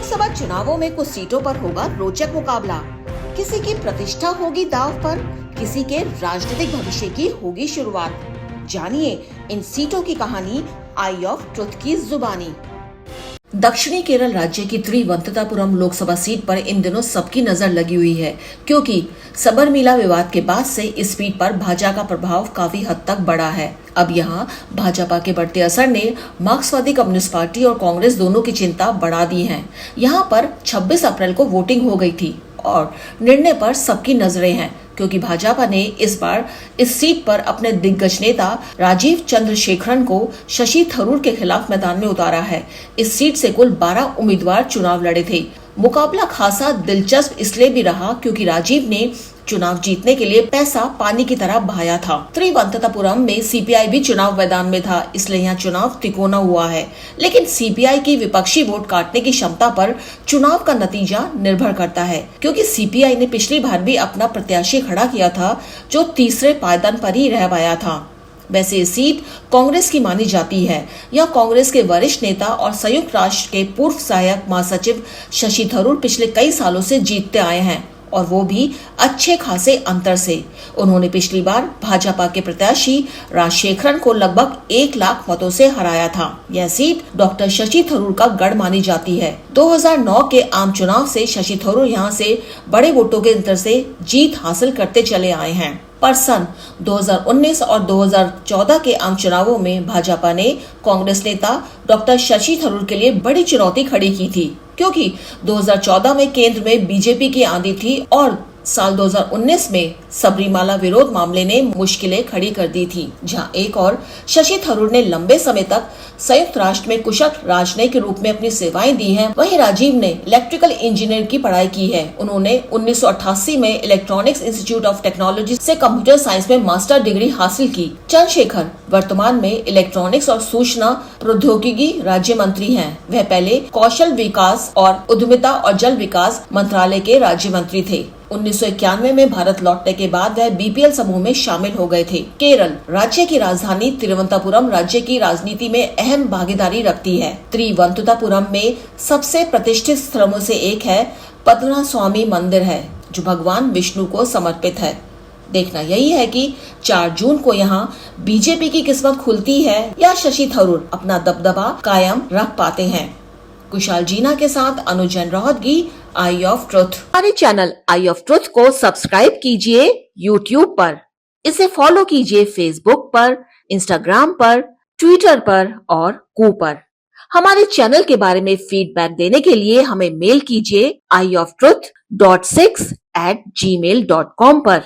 लोकसभा चुनावों में कुछ सीटों पर होगा रोचक मुकाबला। किसी की प्रतिष्ठा होगी दांव पर, किसी के राजनीतिक भविष्य की होगी शुरुआत। जानिए इन सीटों की कहानी आई ऑफ ट्रुथ की जुबानी। दक्षिणी केरल राज्य की त्रिवंततापुरम लोकसभा सीट पर इन दिनों सबकी नजर लगी हुई है, क्योंकि सबरमीला विवाद के बाद से इस सीट पर भाजपा का प्रभाव काफी हद तक बढ़ा है। अब यहाँ भाजपा के बढ़ते असर ने मार्क्सवादी कम्युनिस्ट पार्टी और कांग्रेस दोनों की चिंता बढ़ा दी है। यहाँ पर 26 अप्रैल को वोटिंग हो गई थी और निर्णय पर सबकी नजरें हैं, क्योंकि भाजपा ने इस बार इस सीट पर अपने दिग्गज नेता राजीव चंद्रशेखरन को शशि थरूर के खिलाफ मैदान में उतारा है। इस सीट से कुल 12 उम्मीदवार चुनाव लड़े थे। मुकाबला खासा दिलचस्प इसलिए भी रहा क्योंकि राजीव ने चुनाव जीतने के लिए पैसा पानी की तरह बहाया था। त्रिवंततापुरम में सीपीआई भी चुनाव मैदान में था, इसलिए यहाँ चुनाव तिकोना हुआ है। लेकिन सीपीआई की विपक्षी वोट काटने की क्षमता पर चुनाव का नतीजा निर्भर करता है, क्योंकि सीपीआई ने पिछली बार भी अपना प्रत्याशी खड़ा किया था जो तीसरे पायदान पर ही रह पाया था। वैसे ये सीट कांग्रेस की मानी जाती है। यह कांग्रेस के वरिष्ठ नेता और संयुक्त राष्ट्र के पूर्व सहायक महासचिव शशि थरूर पिछले कई सालों से जीतते आए हैं, और वो भी अच्छे खासे अंतर से। उन्होंने पिछली बार भाजपा के प्रत्याशी राजशेखरन को लगभग 1 लाख मतों से हराया था। यह सीट डॉक्टर शशि थरूर का गढ़ मानी जाती है। 2009 के आम चुनाव से शशि थरूर यहाँ से बड़े वोटों के अंतर से जीत हासिल करते चले आए हैं। पर सन 2019 और 2014 के आम चुनावों में भाजपा ने कांग्रेस नेता डॉक्टर शशि थरूर के लिए बड़ी चुनौती खड़ी की थी, क्योंकि 2014 में केंद्र में बीजेपी की आंधी थी और साल 2019 में सबरीमाला विरोध मामले ने मुश्किलें खड़ी कर दी थी। जहां एक और शशि थरूर ने लंबे समय तक संयुक्त राष्ट्र में कुशल राजनयिक के रूप में अपनी सेवाएं दी हैं, वहीं राजीव ने इलेक्ट्रिकल इंजीनियर की पढ़ाई की है। उन्होंने 1988 में इलेक्ट्रॉनिक्स इंस्टीट्यूट ऑफ टेक्नोलॉजी से कंप्यूटर साइंस में मास्टर डिग्री हासिल की। चंद्रशेखर वर्तमान में इलेक्ट्रॉनिक्स और सूचना प्रौद्योगिकी राज्य मंत्री हैं। वह पहले कौशल विकास और उद्यमिता और जल विकास मंत्रालय के राज्य मंत्री थे। 1991 में भारत लौटने के बाद वह बीपीएल समूह में शामिल हो गए थे। केरल राज्य की राजधानी तिरुवनंतपुरम राज्य की राजनीति में अहम भागीदारी रखती है। त्रिवंततापुरम में सबसे प्रतिष्ठित स्थलों से एक है पद्मनाभस्वामी मंदिर है, जो भगवान विष्णु को समर्पित है। देखना यही है कि 4 जून को यहाँ बीजेपी की किस्मत खुलती है या शशि थरूर अपना दबदबा कायम रख पाते हैं। कुशाल जीना के साथ अनुजन रोहतगी, आई ऑफ ट्रुथ। हमारे चैनल आई ऑफ ट्रुथ को सब्सक्राइब कीजिए यूट्यूब पर, इसे फॉलो कीजिए फेसबुक पर, इंस्टाग्राम पर, ट्विटर पर और कू पर। हमारे चैनल के बारे में फीडबैक देने के लिए हमें मेल कीजिए ioftruth.6@gmail.com पर।